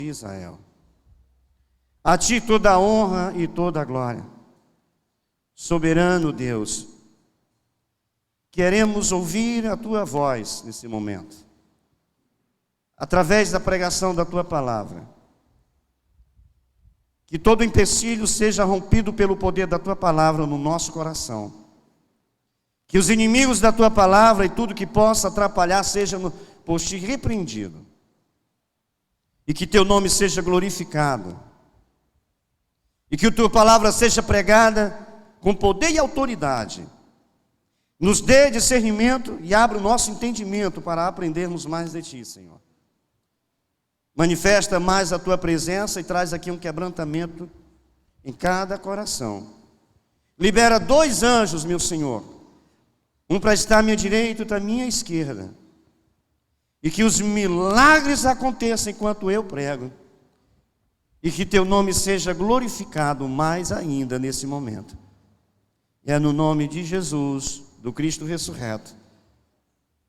de Israel. A ti toda a honra e toda a glória. Soberano Deus, queremos ouvir a tua voz nesse momento, através da pregação da tua palavra. Que todo empecilho seja rompido pelo poder da tua palavra no nosso coração. Que os inimigos da tua palavra e tudo que possa atrapalhar seja por ti repreendido. E que teu nome seja glorificado. E que a tua palavra seja pregada com poder e autoridade. Nos dê discernimento e abra o nosso entendimento para aprendermos mais de ti, Senhor. Manifesta mais a tua presença e traz aqui um quebrantamento em cada coração. Libera 2 anjos, meu Senhor. Um para estar à minha direita e outro à minha esquerda. E que os milagres aconteçam enquanto eu prego. E que teu nome seja glorificado mais ainda nesse momento. É no nome de Jesus, do Cristo ressurreto,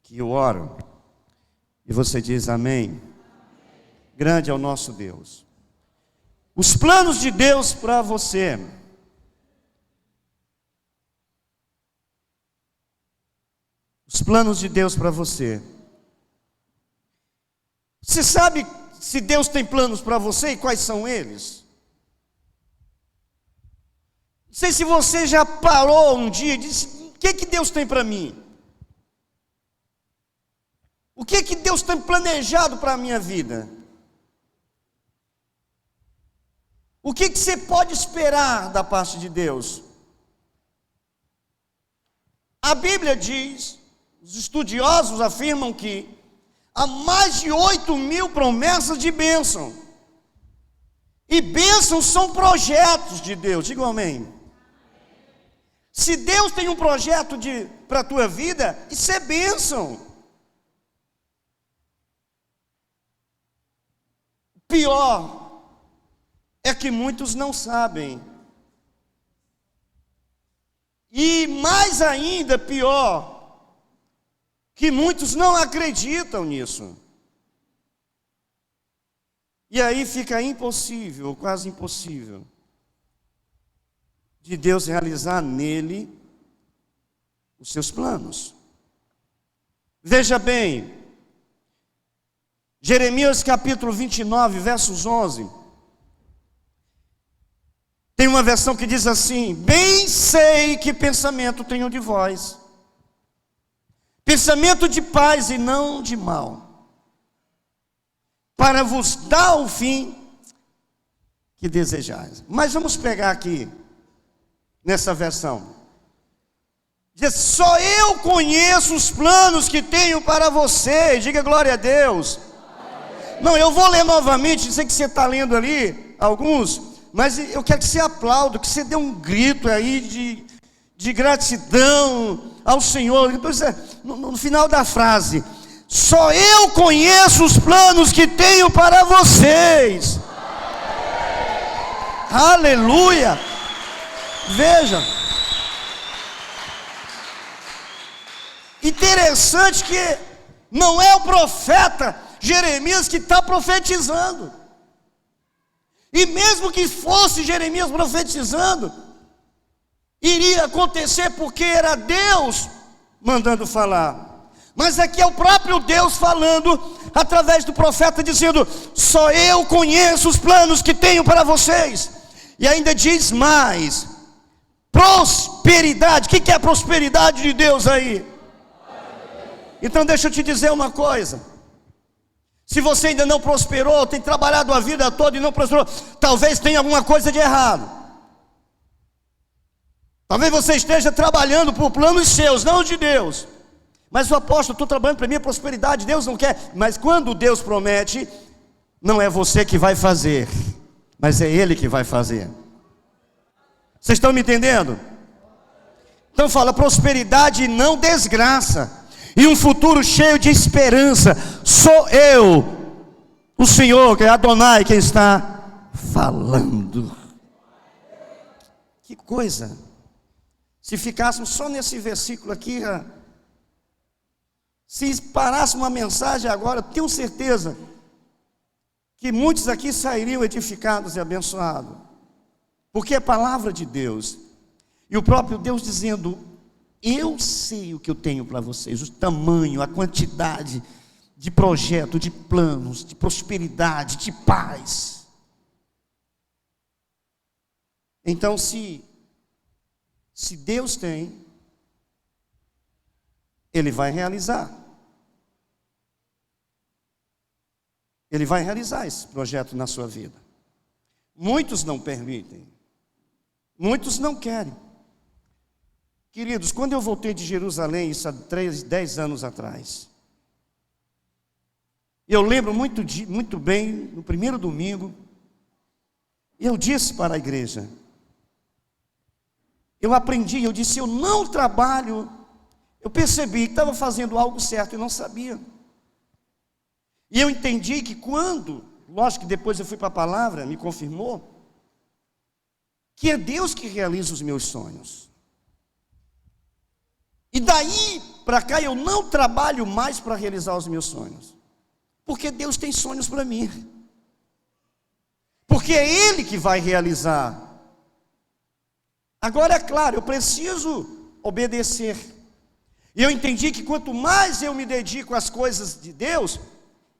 que eu oro. E você diz amém. Grande é o nosso Deus. Os planos de Deus para você. Os planos de Deus para você. Você sabe se Deus tem planos para você e quais são eles? Não sei se você já parou um dia e disse: o que Deus tem para mim? O que Deus tem planejado para a minha vida? O que você pode esperar da parte de Deus? A Bíblia diz, os estudiosos afirmam que há mais de 8.000 promessas de bênção. E bênçãos são projetos de Deus. Diga amém. Se Deus tem um projeto para a tua vida, isso é bênção. Pior é que muitos não sabem. E mais ainda pior, que muitos não acreditam nisso. E aí fica impossível, ou quase impossível, de Deus realizar nele os seus planos. Veja bem, Jeremias capítulo 29, versos 11. Tem uma versão que diz assim: bem sei que pensamento tenho de vós, pensamento de paz e não de mal, para vos dar o fim que desejais. Mas vamos pegar aqui, nessa versão. Diz: só eu conheço os planos que tenho para você. Diga glória a Deus. Não, eu vou ler novamente. Sei que você está lendo ali, alguns, mas eu quero que você aplaude, que você dê um grito aí de gratidão ao Senhor. Então, no final da frase: só eu conheço os planos que tenho para vocês. Aleluia. Veja, interessante que não é o profeta Jeremias que está profetizando. E mesmo que fosse Jeremias profetizando, iria acontecer porque era Deus mandando falar. Mas aqui é o próprio Deus falando através do profeta, dizendo: só eu conheço os planos que tenho para vocês. E ainda diz mais: prosperidade. O que é a prosperidade de Deus aí? Então deixa eu te dizer uma coisa. Se você ainda não prosperou, tem trabalhado a vida toda e não prosperou, talvez tenha alguma coisa de errado. Talvez você esteja trabalhando por planos seus, não de Deus. Mas o apóstolo: estou trabalhando para a minha prosperidade, Deus não quer. Mas quando Deus promete, não é você que vai fazer, mas é Ele que vai fazer. Vocês estão me entendendo? Então fala: prosperidade e não desgraça, e um futuro cheio de esperança. Sou eu, o Senhor, que é Adonai, quem está falando. Que coisa! Se ficássemos só nesse versículo aqui, se parássemos uma mensagem agora, tenho certeza que muitos aqui sairiam edificados e abençoados, porque é a palavra de Deus, e o próprio Deus dizendo: eu sei o que eu tenho para vocês, o tamanho, a quantidade de projeto, de planos, de prosperidade, de paz. Então, se Deus tem, Ele vai realizar. Ele vai realizar esse projeto na sua vida. Muitos não permitem. Muitos não querem. Queridos, quando eu voltei de Jerusalém, isso há 10 anos atrás, eu lembro muito bem, no primeiro domingo, eu disse para a igreja, eu aprendi, eu disse: eu não trabalho. Eu percebi que estava fazendo algo certo e não sabia. E eu entendi que quando, lógico que depois eu fui para a palavra, me confirmou, que é Deus que realiza os meus sonhos. E daí para cá eu não trabalho mais para realizar os meus sonhos, porque Deus tem sonhos para mim, porque é Ele que vai realizar. Agora é claro, eu preciso obedecer. E eu entendi que quanto mais eu me dedico às coisas de Deus,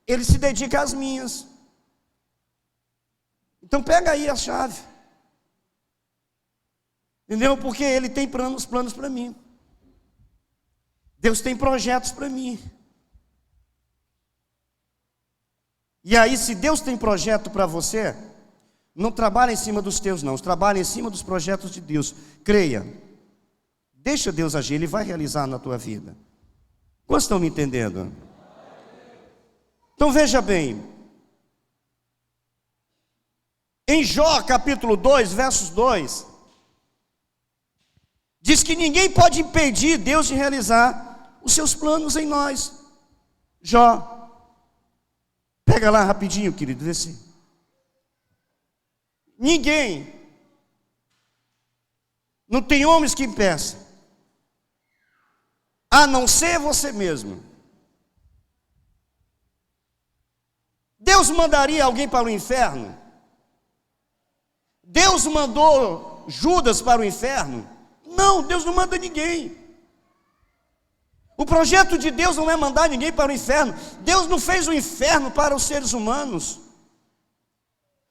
Ele se dedica às minhas. Então pega aí a chave, entendeu? Porque Ele tem planos para mim. Deus tem projetos para mim. E aí, se Deus tem projeto para você, não trabalha em cima dos teus não, trabalha em cima dos projetos de Deus. Creia, deixa Deus agir, Ele vai realizar na tua vida. Quantos estão me entendendo? Então veja bem, em Jó capítulo 2, versos 2, diz que ninguém pode impedir Deus de realizar os seus planos em nós. Jó, pega lá rapidinho, querido, vê se. Ninguém, não tem homens que impeçam, a não ser você mesmo. Deus mandaria alguém para o inferno? Deus mandou Judas para o inferno? Não, Deus não manda ninguém. O projeto de Deus não é mandar ninguém para o inferno. Deus não fez o inferno para os seres humanos.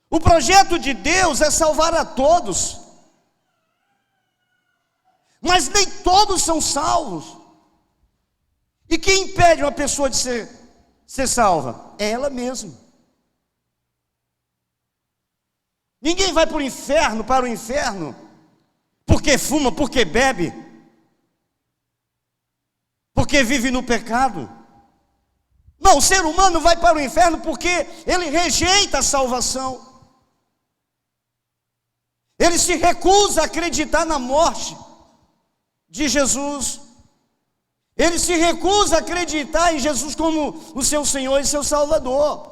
O projeto de Deus é salvar a todos, mas nem todos são salvos. E quem impede uma pessoa de ser salva? É ela mesma. Ninguém vai para o inferno, porque fuma, porque bebe, porque vive no pecado. Não, o ser humano vai para o inferno porque ele rejeita a salvação. Ele se recusa a acreditar na morte de Jesus. Ele se recusa a acreditar em Jesus como o seu Senhor e seu Salvador.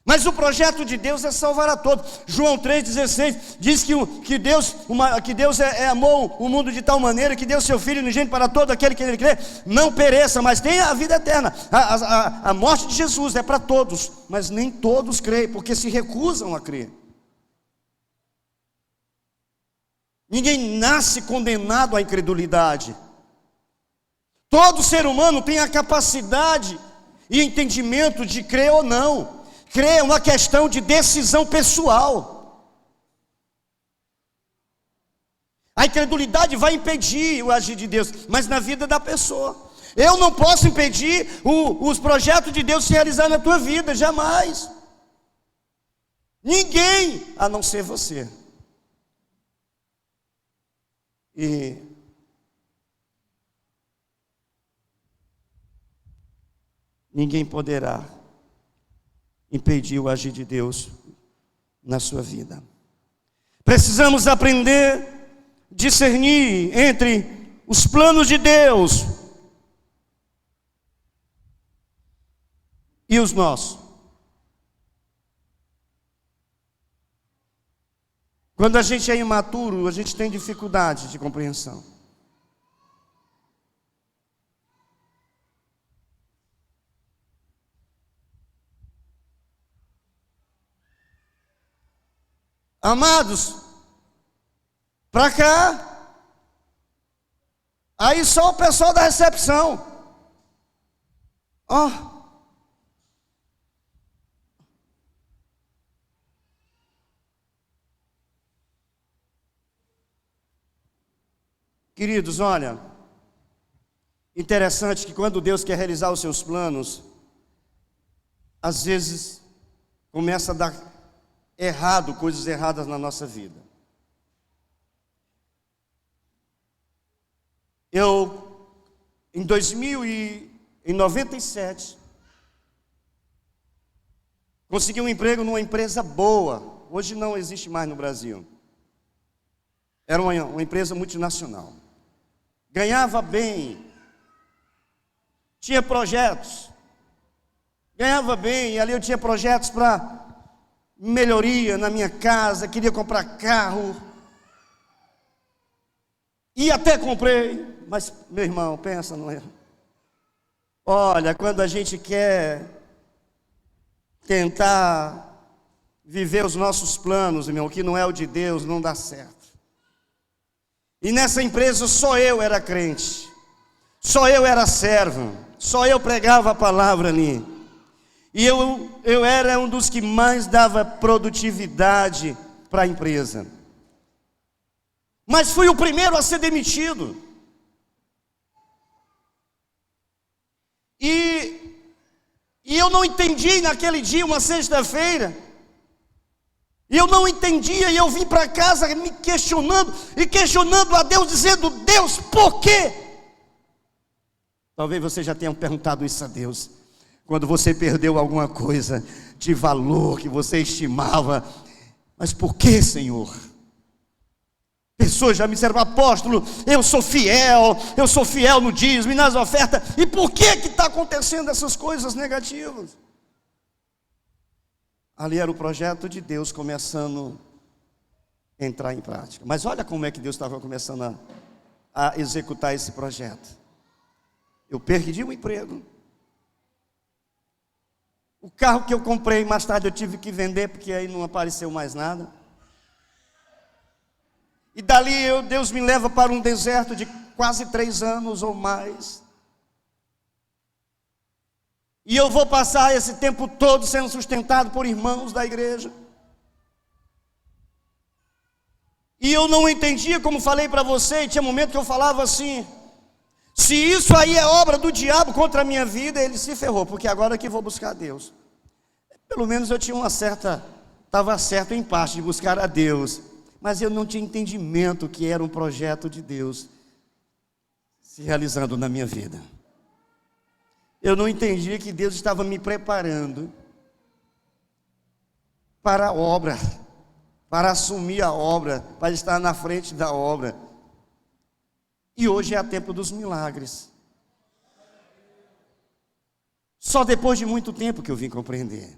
Mas o projeto de Deus é salvar a todos. João 3,16 diz que Deus amou o mundo de tal maneira que deu seu Filho unigênito para todo aquele que nele crê, não pereça, mas tenha a vida eterna. A morte de Jesus é para todos, mas nem todos creem, porque se recusam a crer. Ninguém nasce condenado à incredulidade. Todo ser humano tem a capacidade e entendimento de crer ou não. Crer é uma questão de decisão pessoal. A incredulidade vai impedir o agir de Deus, mas na vida da pessoa. Eu não posso impedir os projetos de Deus se realizar na tua vida, jamais. Ninguém, a não ser você. E ninguém poderá impedir o agir de Deus na sua vida. Precisamos aprender a discernir entre os planos de Deus e os nossos. Quando a gente é imaturo, a gente tem dificuldade de compreensão. Amados, para cá. Aí só o pessoal da recepção. Ó. Queridos, olha, interessante que quando Deus quer realizar os seus planos, às vezes começa a dar errado, coisas erradas na nossa vida. Eu, em 97, consegui um emprego numa empresa boa. Hoje não existe mais no Brasil. Era uma empresa multinacional. Ganhava bem, tinha projetos, ganhava bem, e ali eu tinha projetos para melhoria na minha casa, queria comprar carro, e até comprei, mas meu irmão, pensa, não é? Olha, quando a gente quer tentar viver os nossos planos, irmão, que não é o de Deus, não dá certo. E nessa empresa só eu era crente, só eu era servo, só eu pregava a palavra ali. E eu era um dos que mais dava produtividade para a empresa. Mas fui o primeiro a ser demitido. E eu não entendi naquele dia, uma sexta-feira. E eu não entendia, e eu vim para casa me questionando, e questionando a Deus, dizendo: Deus, por quê? Talvez você já tenha perguntado isso a Deus, quando você perdeu alguma coisa de valor que você estimava. Mas por que, Senhor? Pessoas já me disseram: apóstolo, eu sou fiel no dízimo e nas ofertas, e por que está acontecendo essas coisas negativas? Ali era o projeto de Deus começando a entrar em prática. Mas olha como é que Deus estava começando a executar esse projeto. Eu perdi o emprego. O carro que eu comprei, mais tarde eu tive que vender, porque aí não apareceu mais nada. E dali Deus me leva para um deserto de quase 3 anos ou mais. E eu vou passar esse tempo todo sendo sustentado por irmãos da igreja. E eu não entendia, como falei para você, e tinha momento que eu falava assim: se isso aí é obra do diabo contra a minha vida, ele se ferrou, porque agora é que vou buscar a Deus. Pelo menos eu tinha estava certo em parte de buscar a Deus, mas eu não tinha entendimento que era um projeto de Deus se realizando na minha vida. Eu não entendia que Deus estava me preparando para a obra, para assumir a obra, para estar na frente da obra. E hoje é a tempo dos milagres. Só depois de muito tempo que eu vim compreender.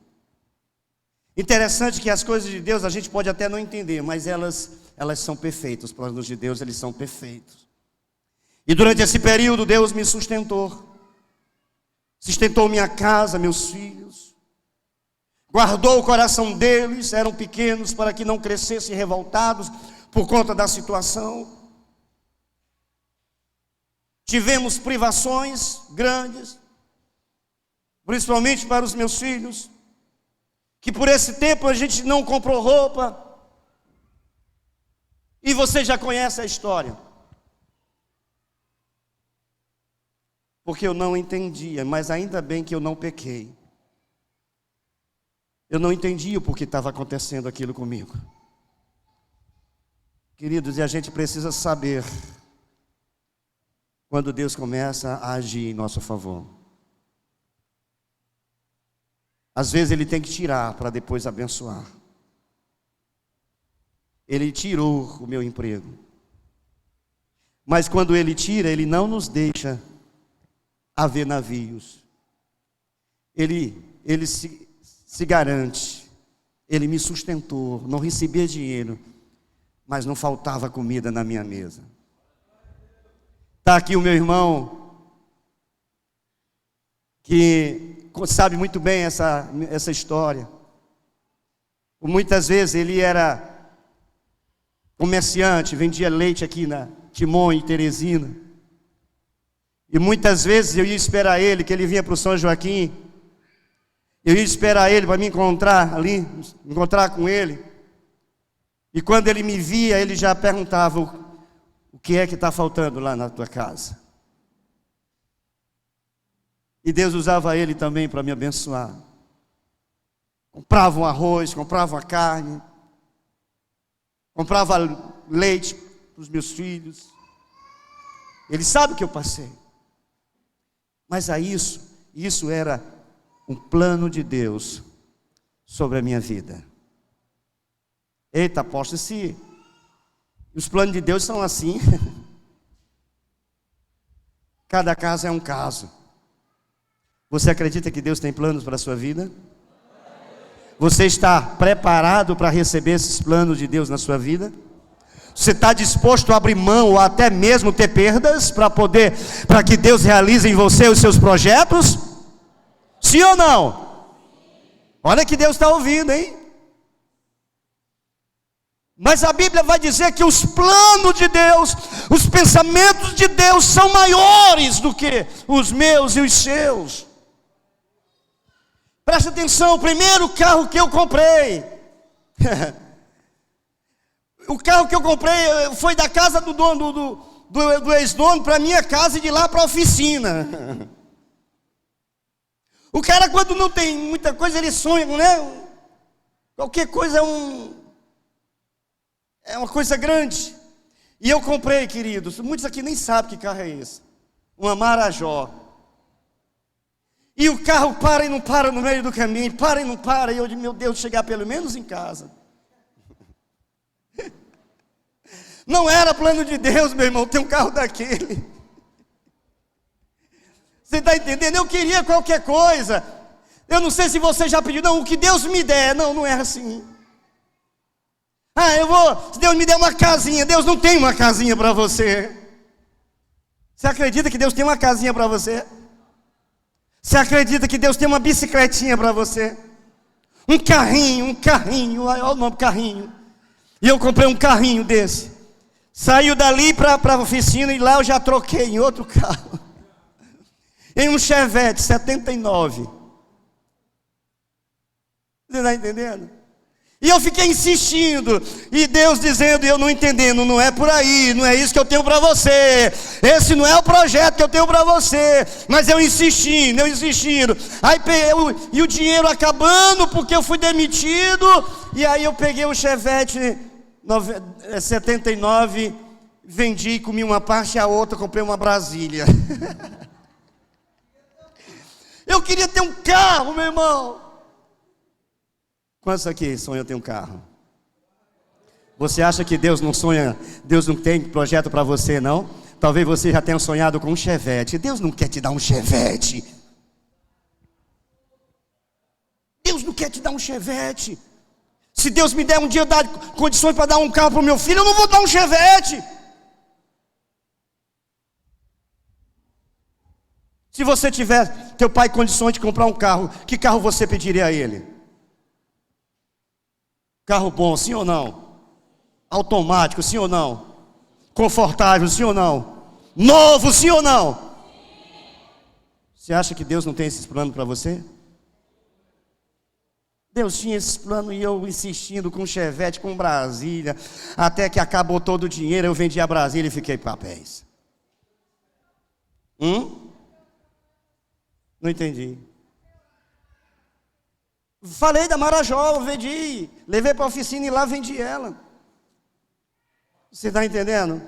Interessante que as coisas de Deus a gente pode até não entender, mas elas são perfeitas. Os planos de Deus, eles são perfeitos. E durante esse período Deus me sustentou minha casa, meus filhos, guardou o coração deles, eram pequenos, para que não crescessem revoltados por conta da situação. Tivemos privações grandes, principalmente para os meus filhos, que por esse tempo a gente não comprou roupa, e você já conhece a história. Porque eu não entendia, mas ainda bem que eu não pequei. Eu não entendia o porquê estava acontecendo aquilo comigo. Queridos, e a gente precisa saber quando Deus começa a agir em nosso favor. Às vezes Ele tem que tirar para depois abençoar. Ele tirou o meu emprego. Mas quando Ele tira, Ele não nos deixa haver navios. Ele se garante. Ele me sustentou. Não recebia dinheiro, mas não faltava comida na minha mesa. Está aqui o meu irmão, que sabe muito bem essa história. Muitas vezes ele era comerciante, vendia leite aqui na Timon e Teresina. E muitas vezes eu ia esperar ele, que ele vinha para o São Joaquim. Eu ia esperar ele para me encontrar ali, encontrar com ele. E quando ele me via, ele já perguntava: o que é que está faltando lá na tua casa? E Deus usava ele também para me abençoar. Comprava um arroz, comprava uma carne, comprava leite para os meus filhos. Ele sabe o que eu passei. Mas isso era um plano de Deus sobre a minha vida. Eita, apóstolo, se os planos de Deus são assim, cada caso é um caso. Você acredita que Deus tem planos para a sua vida? Você está preparado para receber esses planos de Deus na sua vida? Você está disposto a abrir mão ou até mesmo ter perdas para que Deus realize em você os seus projetos? Sim ou não? Olha que Deus está ouvindo, hein? Mas a Bíblia vai dizer que os planos de Deus, os pensamentos de Deus são maiores do que os meus e os seus. Presta atenção, o primeiro carro que eu comprei, o carro que eu comprei foi da casa do dono, do ex-dono para a minha casa e de lá para a oficina. O cara, quando não tem muita coisa, ele sonha, né? Qualquer coisa é uma coisa grande. E eu comprei, queridos, muitos aqui nem sabem que carro é esse. Uma Marajó. E o carro para e não para no meio do caminho, para e não para. E eu digo: meu Deus, chegar pelo menos em casa. Não era plano de Deus, meu irmão, ter um carro daquele. Você está entendendo? Eu queria qualquer coisa. Eu não sei se você já pediu. Não, o que Deus me der. Não, não é assim. Se Deus me der uma casinha. Deus não tem uma casinha para você. Você acredita que Deus tem uma casinha para você? Você acredita que Deus tem uma bicicletinha para você? Um carrinho, olha o nome, carrinho. E eu comprei um carrinho desse. Saiu dali para a oficina e lá eu já troquei em outro carro. Em um Chevette 79. Você está entendendo? E eu fiquei insistindo, e Deus dizendo, e eu não entendendo: não é por aí, não é isso que eu tenho para você, esse não é o projeto que eu tenho para você. Mas eu insistindo, aí e o dinheiro acabando, porque eu fui demitido. E aí eu peguei o Chevette 79, vendi e comi uma parte e a outra comprei uma Brasília. Eu queria ter um carro, meu irmão. Quantos aqui sonham ter um carro? Você acha que Deus não sonha, Deus não tem projeto para você, não? Talvez você já tenha sonhado com um Chevette. Deus não quer te dar um Chevette. Deus não quer te dar um Chevette. Se Deus me der um dia dar condições para dar um carro para o meu filho, eu não vou dar um Chevette. Se você tiver, teu pai, condições de comprar um carro, que carro você pediria a ele? Carro bom, sim ou não? Automático, sim ou não? Confortável, sim ou não? Novo, sim ou não? Você acha que Deus não tem esses planos para você? Deus tinha esses planos e eu insistindo com Chevette, com Brasília, até que acabou todo o dinheiro, eu vendi a Brasília e fiquei papéis. Não entendi. Falei da Marajó, eu vendi, levei para a oficina e lá vendi ela. Você está entendendo?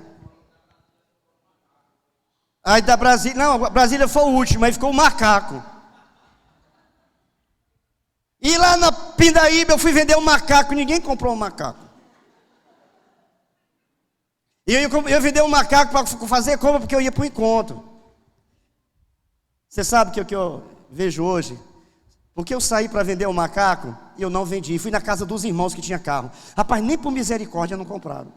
Aí da Brasília, não, a Brasília foi o último, aí ficou o macaco. E lá na Pindaíba eu fui vender um macaco, ninguém comprou um macaco. E eu vendi um macaco para fazer compra, porque eu ia para o encontro. Você sabe que o que eu vejo hoje? Porque eu saí para vender um macaco e eu não vendi. Fui na casa dos irmãos que tinha carro. Rapaz, nem por misericórdia não compraram.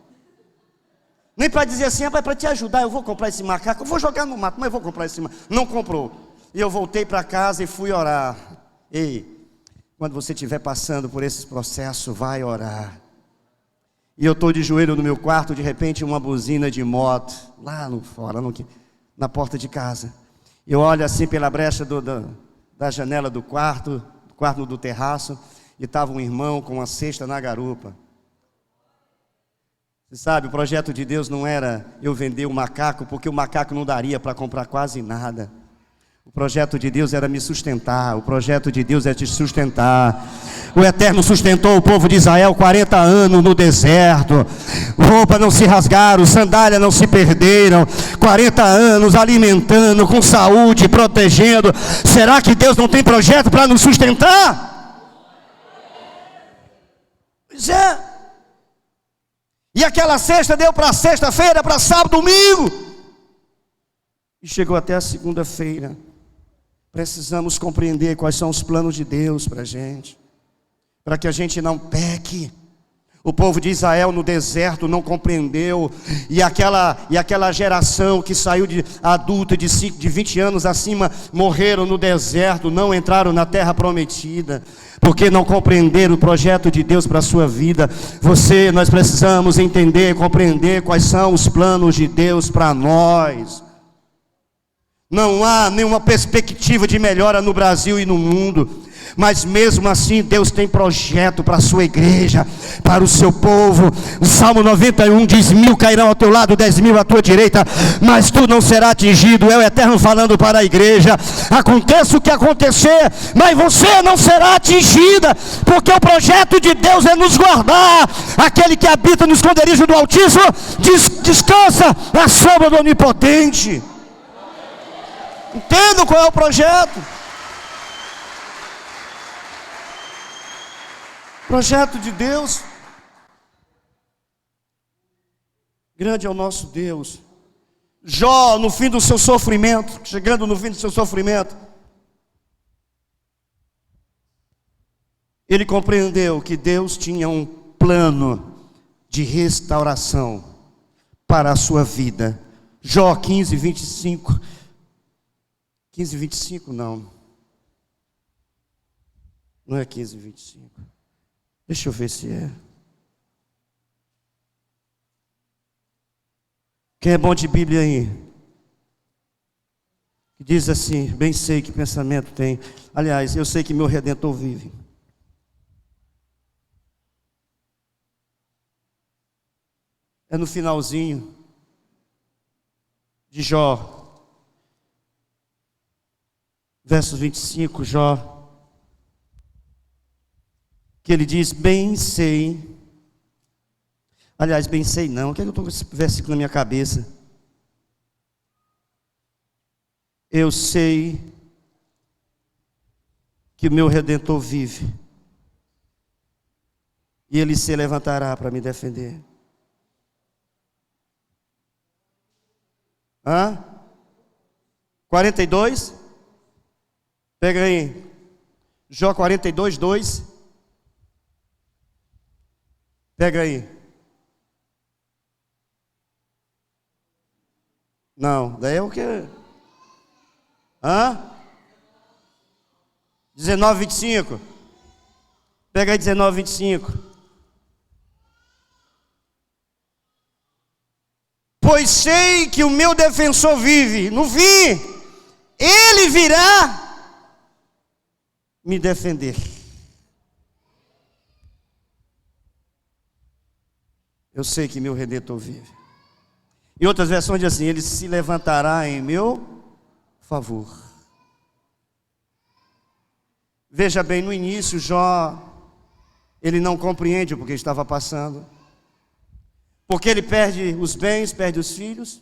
Nem para dizer assim: rapaz, para te ajudar, eu vou comprar esse macaco, eu vou jogar no mato, mas eu vou comprar esse macaco. Não comprou. E eu voltei para casa e fui orar. Ei, quando você estiver passando por esse processo, vai orar. E eu estou de joelho no meu quarto, de repente uma buzina de moto, lá no fora, na porta de casa. Eu olho assim pela brecha da janela do quarto do terraço, e estava um irmão com uma cesta na garupa. Você sabe, o projeto de Deus não era eu vender o macaco, porque o macaco não daria para comprar quase nada. O projeto de Deus era me sustentar. O projeto de Deus é te sustentar. O Eterno sustentou o povo de Israel 40 anos no deserto. Roupa não se rasgaram, sandália não se perderam. 40 anos alimentando, com saúde, protegendo. Será que Deus não tem projeto para nos sustentar? Pois é. E aquela cesta deu para sexta-feira, para sábado, domingo. E chegou até a segunda-feira. Precisamos compreender quais são os planos de Deus para a gente, para que a gente não peque. O povo de Israel no deserto não compreendeu, e aquela geração que saiu de adulta de 20 anos acima, morreram no deserto, não entraram na terra prometida, porque não compreenderam o projeto de Deus para a sua vida. Nós precisamos entender, compreender quais são os planos de Deus para nós. Não há nenhuma perspectiva de melhora no Brasil e no mundo, mas mesmo assim Deus tem projeto para a sua igreja, para o seu povo. O Salmo 91 diz: 1000 cairão ao teu lado, 10.000 à tua direita, mas tu não serás atingido. É o Eterno falando para a igreja: aconteça o que acontecer, mas você não será atingida, porque o projeto de Deus é nos guardar. Aquele que habita no esconderijo do Altíssimo descansa à sombra do Onipotente. Entendo qual é o projeto. Projeto de Deus. Grande é o nosso Deus. Jó, no fim do seu sofrimento, chegando no fim do seu sofrimento, ele compreendeu que Deus tinha um plano de restauração para a sua vida. Jó 15, 25. 15, 25 não. Não é 15, 25. Deixa eu ver se é. Quem é bom de Bíblia aí? Que diz assim: bem sei que pensamento tem. Aliás, eu sei que meu Redentor vive. É no finalzinho de Jó. Verso 25, Jó, que ele diz: bem sei. Aliás, bem sei não. O que é que eu estou com esse versículo na minha cabeça? Eu sei que o meu Redentor vive, e ele se levantará para me defender. 42? Pega aí, Jó 42, 2. Pega aí. Não, daí é o que? 19, 25. Pega aí 19, 25. Pois sei que o meu defensor vive. No fim, ele virá me defender. Eu sei que meu Redentor vive. Em outras versões diz assim: ele se levantará em meu favor. Veja bem, no início Jó, ele não compreende o que estava passando, porque ele perde os bens, perde os filhos,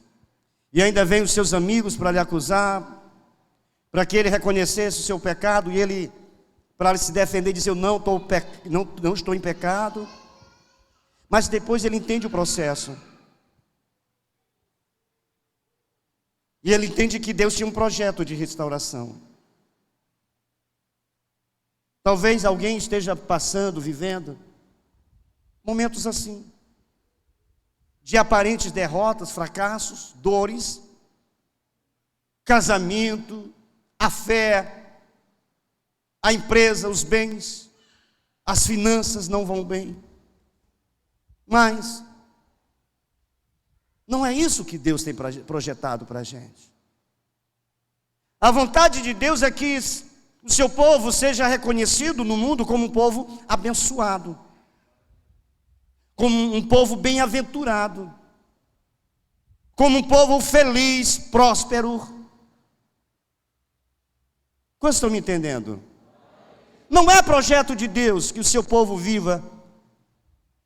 e ainda vem os seus amigos para lhe acusar, para que ele reconhecesse o seu pecado, e ele, para se defender, dizer: eu não estou em pecado. Mas depois ele entende o processo. E ele entende que Deus tinha um projeto de restauração. Talvez alguém esteja passando, vivendo momentos assim, de aparentes derrotas, fracassos, dores, casamento, a fé, a empresa, os bens, as finanças não vão bem. Mas não é isso que Deus tem projetado para a gente. A vontade de Deus é que o seu povo seja reconhecido no mundo como um povo abençoado, como um povo bem-aventurado, como um povo feliz, próspero. Quantos estão me entendendo? Não é projeto de Deus que o seu povo viva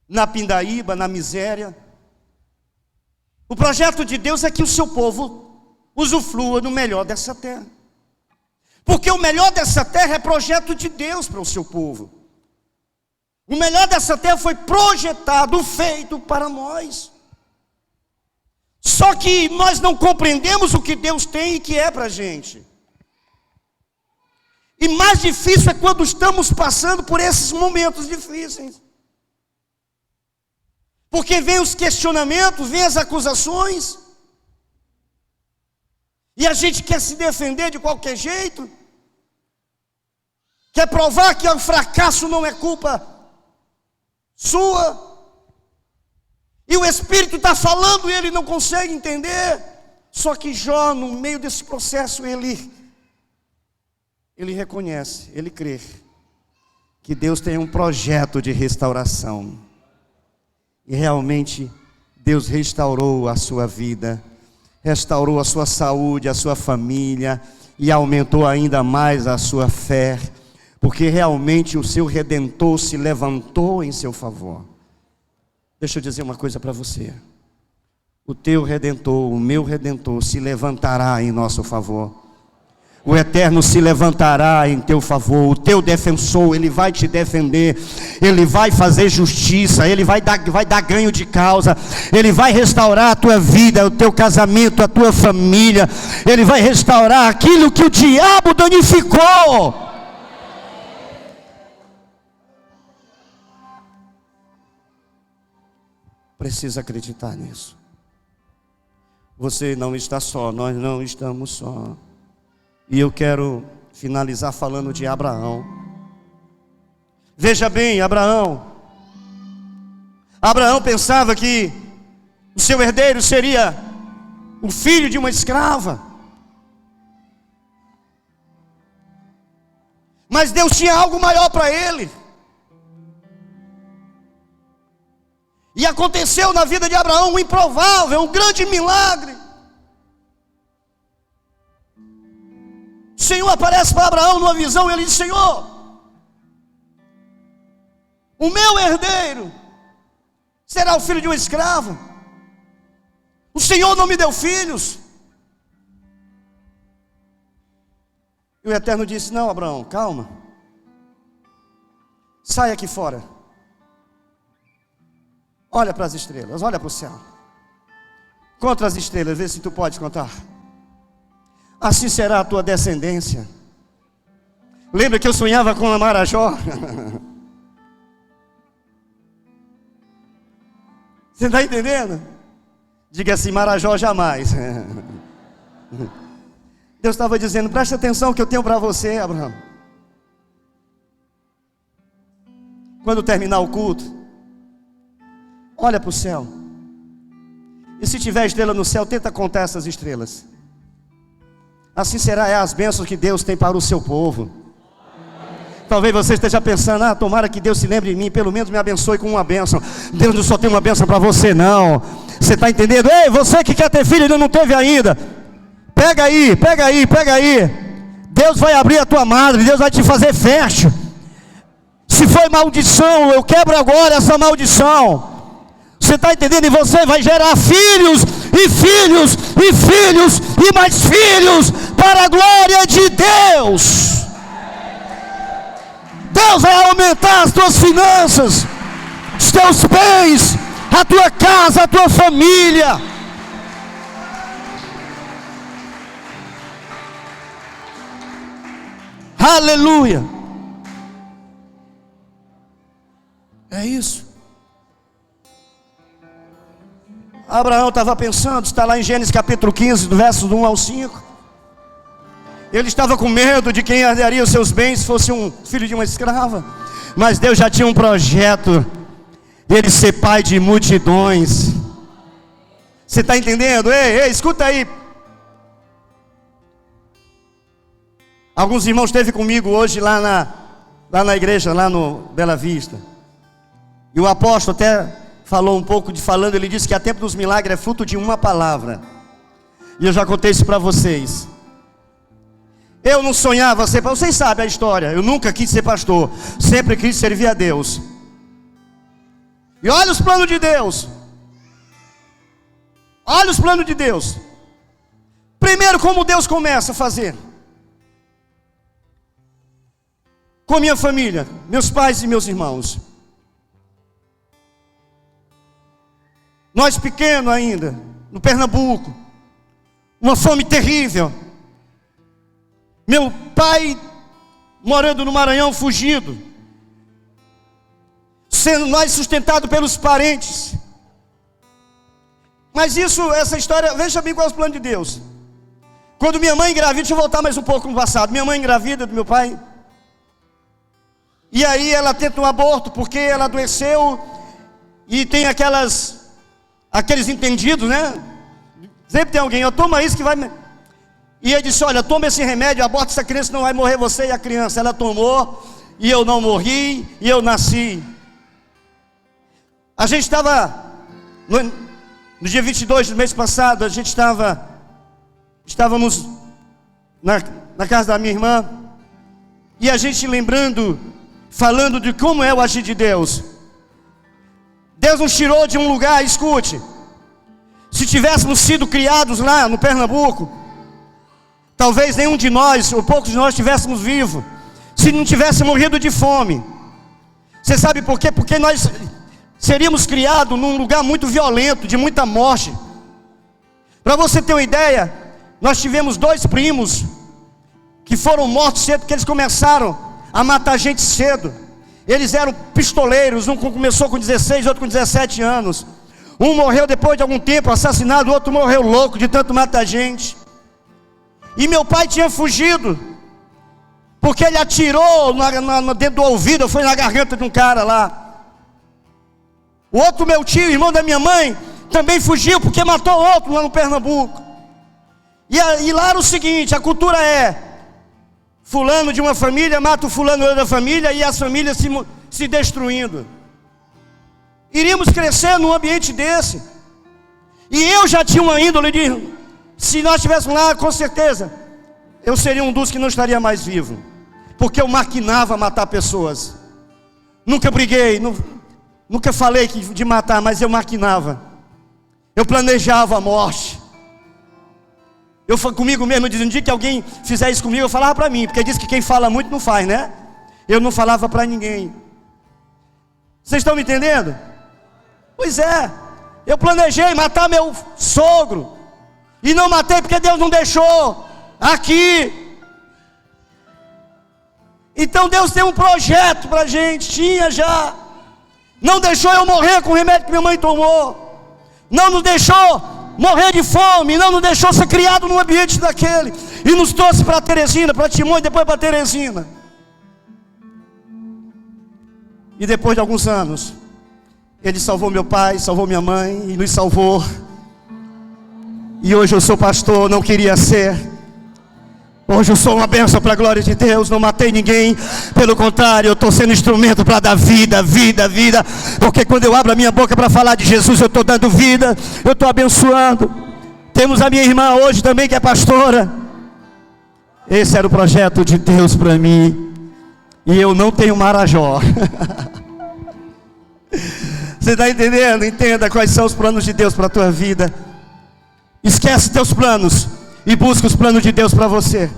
na pindaíba, na miséria. O projeto de Deus é que o seu povo usufrua do melhor dessa terra. Porque o melhor dessa terra é projeto de Deus para o seu povo. O melhor dessa terra foi projetado, feito para nós. Só que nós não compreendemos o que Deus tem e que é para a gente. E mais difícil é quando estamos passando por esses momentos difíceis. Porque vem os questionamentos, vem as acusações. E a gente quer se defender de qualquer jeito. Quer provar que o fracasso não é culpa sua. E o Espírito está falando e ele não consegue entender. Só que Jó, no meio desse processo, ele reconhece, ele crê que Deus tem um projeto de restauração. E realmente Deus restaurou a sua vida, restaurou a sua saúde, a sua família, e aumentou ainda mais a sua fé, porque realmente o seu Redentor se levantou em seu favor. Deixa eu dizer uma coisa para você: o teu Redentor, o meu Redentor se levantará em nosso favor. O Eterno se levantará em teu favor. O teu defensor, ele vai te defender. Ele vai fazer justiça. Ele vai dar ganho de causa. Ele vai restaurar a tua vida, o teu casamento, a tua família. Ele vai restaurar aquilo que o diabo danificou. Precisa acreditar nisso. Você não está só, nós não estamos só. E eu quero finalizar falando de Abraão. Veja bem, Abraão pensava que o seu herdeiro seria o filho de uma escrava. Mas Deus tinha algo maior para ele. E aconteceu na vida de Abraão um improvável, um grande milagre. O Senhor aparece para Abraão numa visão e ele diz: Senhor, o meu herdeiro será o filho de uma escrava. O Senhor não me deu filhos. E o Eterno disse: não, Abraão, calma. Sai aqui fora. Olha para as estrelas, olha para o céu. Conta as estrelas, vê se tu pode contar. Assim será a tua descendência. Lembra que eu sonhava com a Marajó? Você está entendendo? Diga assim: Marajó jamais. Deus estava dizendo: presta atenção que eu tenho para você, Abraão. Quando terminar o culto, olha para o céu. E se tiver estrela no céu, tenta contar essas estrelas. Assim será as bênçãos que Deus tem para o seu povo. Talvez você esteja pensando: tomara que Deus se lembre de mim, pelo menos me abençoe com uma bênção. Deus não só tem uma bênção para você, não. Você está entendendo? Ei, você que quer ter filho e ainda não teve ainda, pega aí. Deus vai abrir a tua madre, Deus vai te fazer fértil. Se foi maldição, eu quebro agora essa maldição. Você está entendendo? E você vai gerar filhos, e filhos, e filhos, e mais filhos, para a glória de Deus. Deus vai aumentar as tuas finanças, os teus bens, a tua casa, a tua família. Aleluia. É isso. Abraão estava pensando, está lá em Gênesis capítulo 15, do verso 1 ao 5. Ele estava com medo de quem herdaria os seus bens se fosse um filho de uma escrava. Mas Deus já tinha um projeto. Ele ser pai de multidões. Você está entendendo? Ei, escuta aí. Alguns irmãos esteve comigo hoje lá na igreja, lá no Bela Vista. E o apóstolo até falou um pouco ele disse que a tempo dos milagres é fruto de uma palavra. E eu já contei isso para vocês. Eu não sonhava ser pastor, vocês sabem a história. Eu nunca quis ser pastor, sempre quis servir a Deus. E olha os planos de Deus. Olha os planos de Deus. Primeiro, como Deus começa a fazer. Com minha família, meus pais e meus irmãos. Nós pequenos ainda, no Pernambuco. Uma fome terrível. Meu pai morando no Maranhão, fugido. Sendo nós sustentados pelos parentes. Mas essa história, veja bem qual é o plano de Deus. Quando minha mãe engravida, deixa eu voltar mais um pouco no passado. Minha mãe engravida do meu pai. E aí ela tenta um aborto, porque ela adoeceu. E tem aqueles entendidos, né? Sempre tem alguém, toma isso que vai... E ele disse, olha, toma esse remédio, aborta essa criança, não vai morrer você e a criança. Ela tomou, e eu não morri, e eu nasci. A gente estava, no dia 22 do mês passado, a gente estávamos na casa da minha irmã, e a gente falando de como é o agir de Deus. Deus nos tirou de um lugar, escute, se tivéssemos sido criados lá no Pernambuco, talvez nenhum de nós, ou poucos de nós, estivéssemos vivos, se não tivéssemos morrido de fome. Você sabe por quê? Porque nós seríamos criados num lugar muito violento, de muita morte. Para você ter uma ideia, nós tivemos 2 primos que foram mortos cedo, porque eles começaram a matar gente cedo. Eles eram pistoleiros, um começou com 16, outro com 17 anos. Um morreu depois de algum tempo assassinado, o outro morreu louco de tanto matar gente. E meu pai tinha fugido, porque ele atirou dentro do ouvido, foi na garganta de um cara lá. O outro meu tio, irmão da minha mãe, também fugiu, porque matou outro lá no Pernambuco. E lá era o seguinte, a cultura é, fulano de uma família mata o fulano da outra família, e as famílias se destruindo. Iríamos crescer num ambiente desse. E eu já tinha uma índole de... Se nós estivéssemos lá, com certeza, eu seria um dos que não estaria mais vivo. Porque eu maquinava matar pessoas. Nunca briguei, nunca falei de matar, mas eu maquinava. Eu planejava a morte. Eu comigo mesmo, dizendo, um dia que alguém fizer isso comigo, eu falava para mim. Porque diz que quem fala muito não faz, né? Eu não falava para ninguém. Vocês estão me entendendo? Pois é. Eu planejei matar meu sogro. E não matei porque Deus não deixou. Aqui. Então Deus tem um projeto para a gente. Tinha já. Não deixou eu morrer com o remédio que minha mãe tomou. Não nos deixou morrer de fome. Não nos deixou ser criado num ambiente daquele. E nos trouxe para Teresina, para Timóteo, depois para Teresina. E depois de alguns anos, Ele salvou meu pai, salvou minha mãe e nos salvou. E hoje eu sou pastor, não queria ser. Hoje eu sou uma bênção para a glória de Deus. Não matei ninguém, pelo contrário, eu estou sendo instrumento para dar vida. Porque quando eu abro a minha boca para falar de Jesus, eu estou dando vida, eu estou abençoando. Temos a minha irmã hoje também, que é pastora. Esse era o projeto de Deus para mim. E eu não tenho Marajó. Você está entendendo? Entenda quais são os planos de Deus para a tua vida. Esquece teus planos e busca os planos de Deus para você.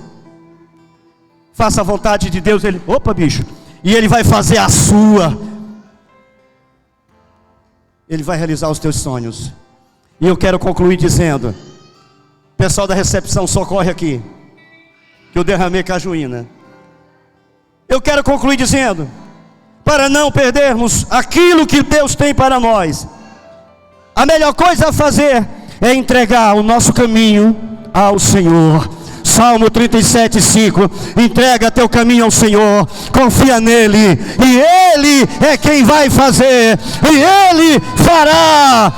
Faça a vontade de Deus. E Ele vai fazer a sua. Ele vai realizar os teus sonhos. E eu quero concluir dizendo: pessoal da recepção, socorre aqui, que eu derramei cajuína. Eu quero concluir dizendo, para não perdermos aquilo que Deus tem para nós, a melhor coisa a fazer é entregar o nosso caminho ao Senhor. Salmo 37:5. Entrega teu caminho ao Senhor, confia nele, e Ele é quem vai fazer, e Ele fará,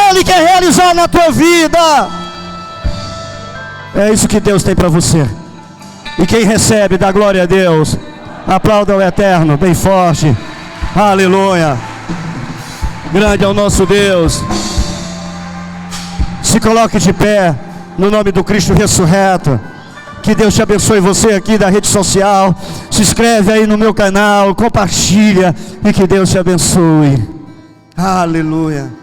Ele quer realizar na tua vida. É isso que Deus tem para você. E quem recebe, dá glória a Deus. Aplauda o Eterno, bem forte. Aleluia. Grande é o nosso Deus. Se coloque de pé, no nome do Cristo ressurreto. Que Deus te abençoe, você aqui da rede social. Se inscreve aí no meu canal, compartilha, e que Deus te abençoe. Aleluia.